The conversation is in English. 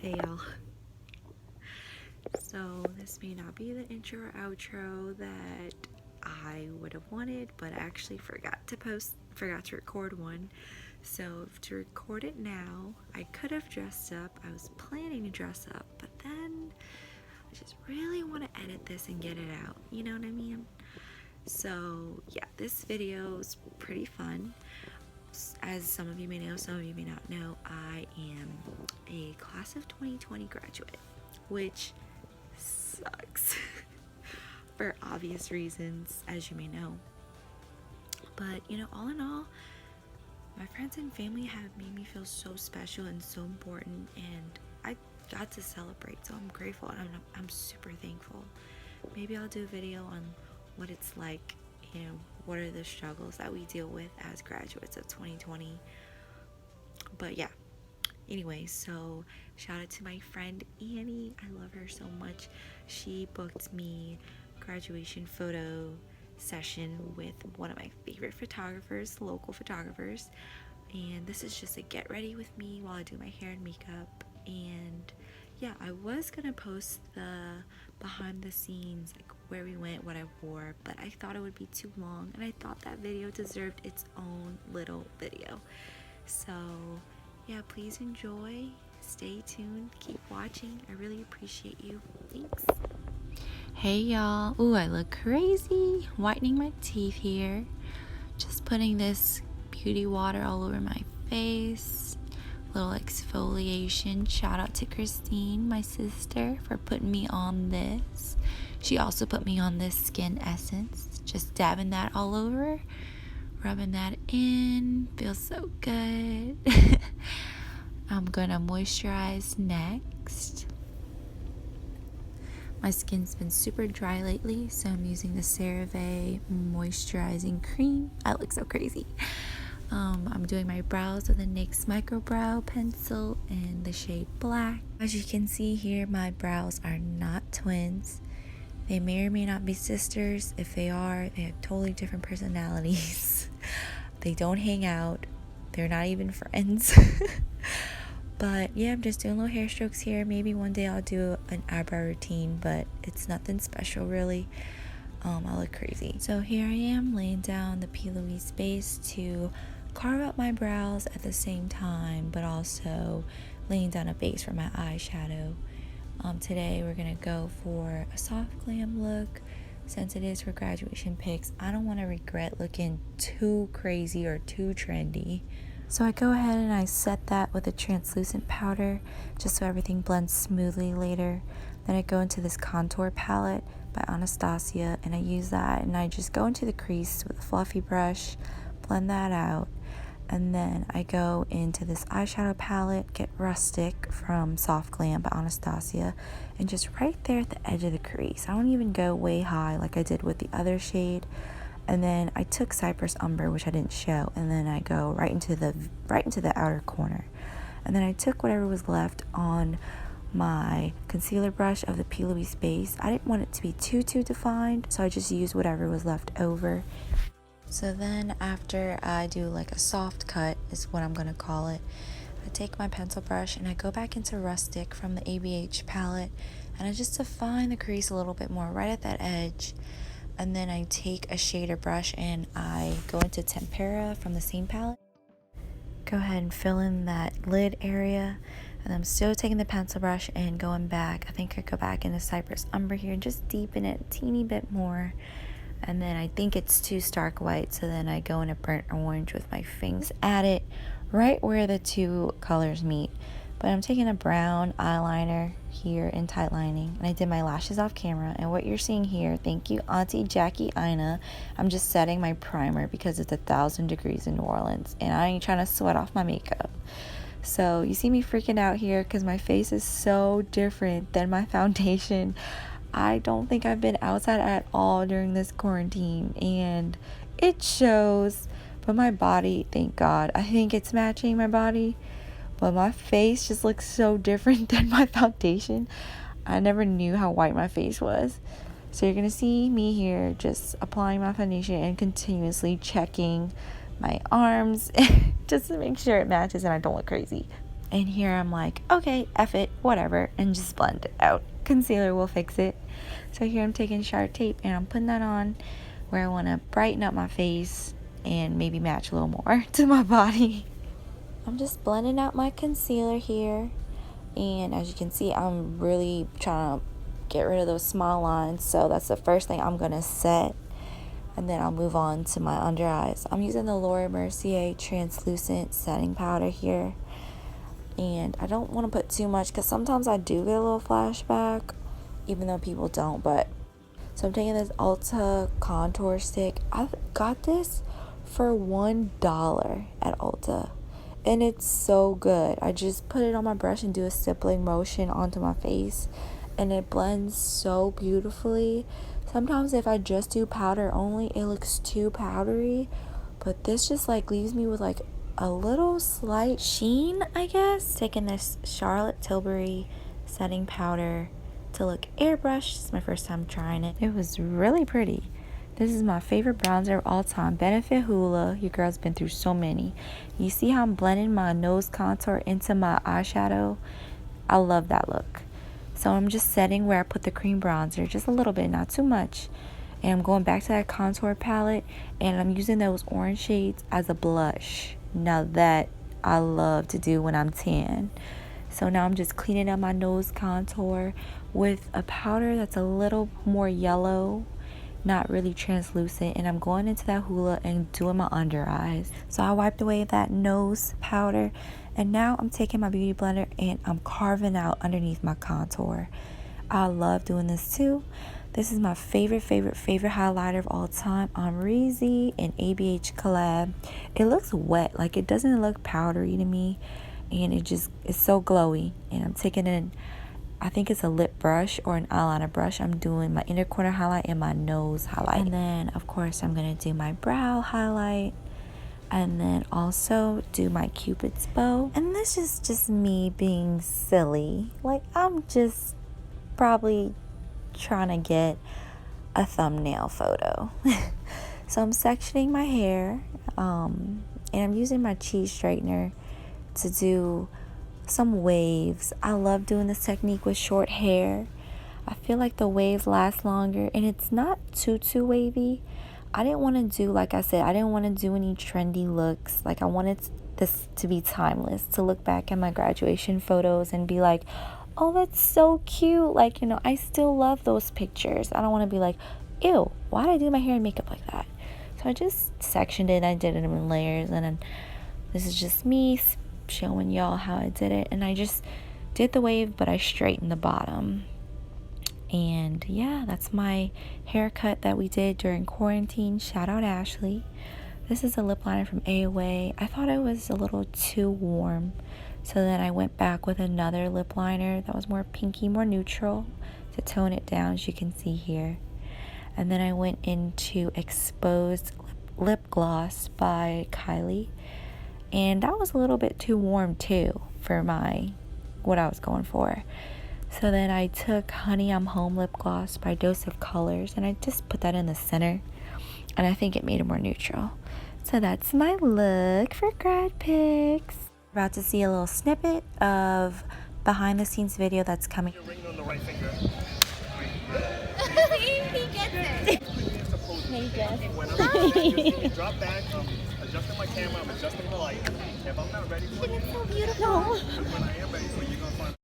Hey y'all. So this may not be the intro or outro that I would have wanted, but I actually forgot to record one. So to record it now, I could have dressed up. I was planning to dress up, but then I just really want to edit this and get it out. You know what I mean? So yeah, this video is pretty fun. As some of you may know, some of you may not know, I am a class of 2020 graduate, which sucks for obvious reasons, as you may know. But you know, all in all, my friends and family have made me feel so special and so important, and I got to celebrate, so I'm grateful and I'm super thankful. Maybe I'll do a video on what it's like, you know, what are the struggles that we deal with as graduates of 2020. But yeah, anyway, so shout out to my friend Annie. I love her so much. She booked me graduation photo session with one of my favorite photographers, local photographers, and this is just a get ready with me while I do my hair and makeup. And yeah, I was gonna post the behind the scenes, like where we went, what I wore, but I thought it would be too long, and I thought that video deserved its own little video. So yeah, please enjoy, stay tuned, keep watching. I really appreciate you. Thanks. Hey y'all. Ooh, I look crazy. Whitening my teeth here. Just putting this beauty water all over my face. Little exfoliation. Shout out to Christine, my sister, for putting me on this. She also put me on this skin essence. Just dabbing that all over. Rubbing that in. Feels so good. I'm gonna moisturize next. My skin's been super dry lately, so I'm using the Cerave Moisturizing Cream. I look so crazy. I'm doing my brows with the NYX Micro Brow Pencil in the shade Black. As you can see here, my brows are not twins. They may or may not be sisters. If they are, they have totally different personalities. They don't hang out. They're not even friends. But yeah, I'm just doing little hair strokes here. Maybe one day I'll do an eyebrow routine, but it's nothing special really. I look crazy. So here I am laying down the P. Louise base to carve out my brows at the same time, but also laying down a base for my eyeshadow. Today we're gonna go for a soft glam look. Since it is for graduation pics, I don't want to regret looking too crazy or too trendy. So I go ahead and I set that with a translucent powder just so everything blends smoothly later. Then I go into this contour palette by Anastasia, and I use that and I just go into the crease with a fluffy brush, blend that out. And then I go into this eyeshadow palette, get Rustic from Soft Glam by Anastasia, and just right there at the edge of the crease. I don't even go way high like I did with the other shade. And then I took Cypress Umber, which I didn't show, and then I go right into the outer corner. And then I took whatever was left on my concealer brush of the P. Louise base. I didn't want it to be too defined, so I just used whatever was left over. So then after I do like a soft cut, is what I'm going to call it, I take my pencil brush and I go back into Rustic from the ABH palette, and I just define the crease a little bit more right at that edge. And then I take a shader brush and I go into Tempera from the same palette. Go ahead and fill in that lid area. And I'm still taking the pencil brush and going back. I think I go back into Cypress Umber here and just deepen it a teeny bit more. And then I think it's too stark white, so then I go into burnt orange with my fingers. Add it right where the two colors meet. But I'm taking a brown eyeliner here in tight lining, and I did my lashes off camera. And what you're seeing here, thank you Auntie Jackie Ina, I'm just setting my primer because it's 1,000 degrees in New Orleans and I ain't trying to sweat off my makeup. So you see me freaking out here because my face is so different than my foundation. I don't think I've been outside at all during this quarantine, and it shows. But my body, thank God, I think it's matching my body. But my face just looks so different than my foundation. I never knew how white my face was. So you're going to see me here just applying my foundation and continuously checking my arms just to make sure it matches and I don't look crazy. And here I'm like, okay, F it, whatever, and just blend it out. Concealer will fix it. So here I'm taking Sharp Tape and I'm putting that on where I want to brighten up my face and maybe match a little more to my body. I'm just blending out my concealer here. And as you can see, I'm really trying to get rid of those small lines. So that's the first thing I'm going to set. And then I'll move on to my under eyes. I'm using the Laura Mercier translucent setting powder here. And I don't want to put too much because sometimes I do get a little flashback, even though people don't. But so I'm taking this Ulta contour stick. I got this for $1 at Ulta, and it's so good. I just put it on my brush and do a stippling motion onto my face, and it blends so beautifully. Sometimes if I just do powder only, it looks too powdery, but this just like leaves me with like a little slight sheen, I guess. Taking this Charlotte Tilbury setting powder to look airbrushed. It's my first time trying it. It was really pretty. This is my favorite bronzer of all time. Benefit Hoola. Your girl's been through so many. You see how I'm blending my nose contour into my eyeshadow? I love that look. So I'm just setting where I put the cream bronzer, just a little bit, not too much. And I'm going back to that contour palette, and I'm using those orange shades as a blush. Now that I love to do when I'm tan. So now I'm just cleaning up my nose contour with a powder that's a little more yellow, not really translucent, and I'm going into that Hoola and doing my under eyes. So I wiped away that nose powder, and now I'm taking my beauty blender and I'm carving out underneath my contour. I love doing this too. This is my favorite highlighter of all time, Amrezy and ABH collab. It looks wet, like it doesn't look powdery to me, and it's so glowy. And I'm taking in, I think it's a lip brush or an eyeliner brush. I'm doing my inner corner highlight and my nose highlight. And then of course I'm gonna do my brow highlight, and then also do my Cupid's bow. And this is just me being silly. Like I'm just probably trying to get a thumbnail photo. So I'm sectioning my hair, and I'm using my cheese straightener to do some waves. I love doing this technique with short hair. I feel like the waves last longer, and it's not too wavy. I didn't want to do, like I said, I didn't want to do any trendy looks. Like I wanted this to be timeless, to look back at my graduation photos and be like, oh, that's so cute. Like, you know, I still love those pictures. I don't want to be like, ew, why did I do my hair and makeup like that? So I just sectioned it. I did it in layers, and then this is just me showing y'all how I did it. And I just did the wave, but I straightened the bottom. And yeah, that's my haircut that we did during quarantine. Shout out Ashley. This is a lip liner from AOA. I thought it was a little too warm, so then I went back with another lip liner that was more pinky, more neutral, to tone it down, as you can see here. And then I went into Exposed Lip Gloss by Kylie, and that was a little bit too warm too for what I was going for. So then I took Honey I'm Home Lip Gloss by Dose of Colors, and I just put that in the center, and I think it made it more neutral. So that's my look for grad pics. About to see a little snippet of behind the scenes video that's coming. Your ring on the right finger. He gets it. Hey, Jess. When I'm ready, you see me drop back. I'm adjusting my camera. I'm adjusting the light. If I'm not ready for it, It's so beautiful. when I am ready for it, you're gonna find.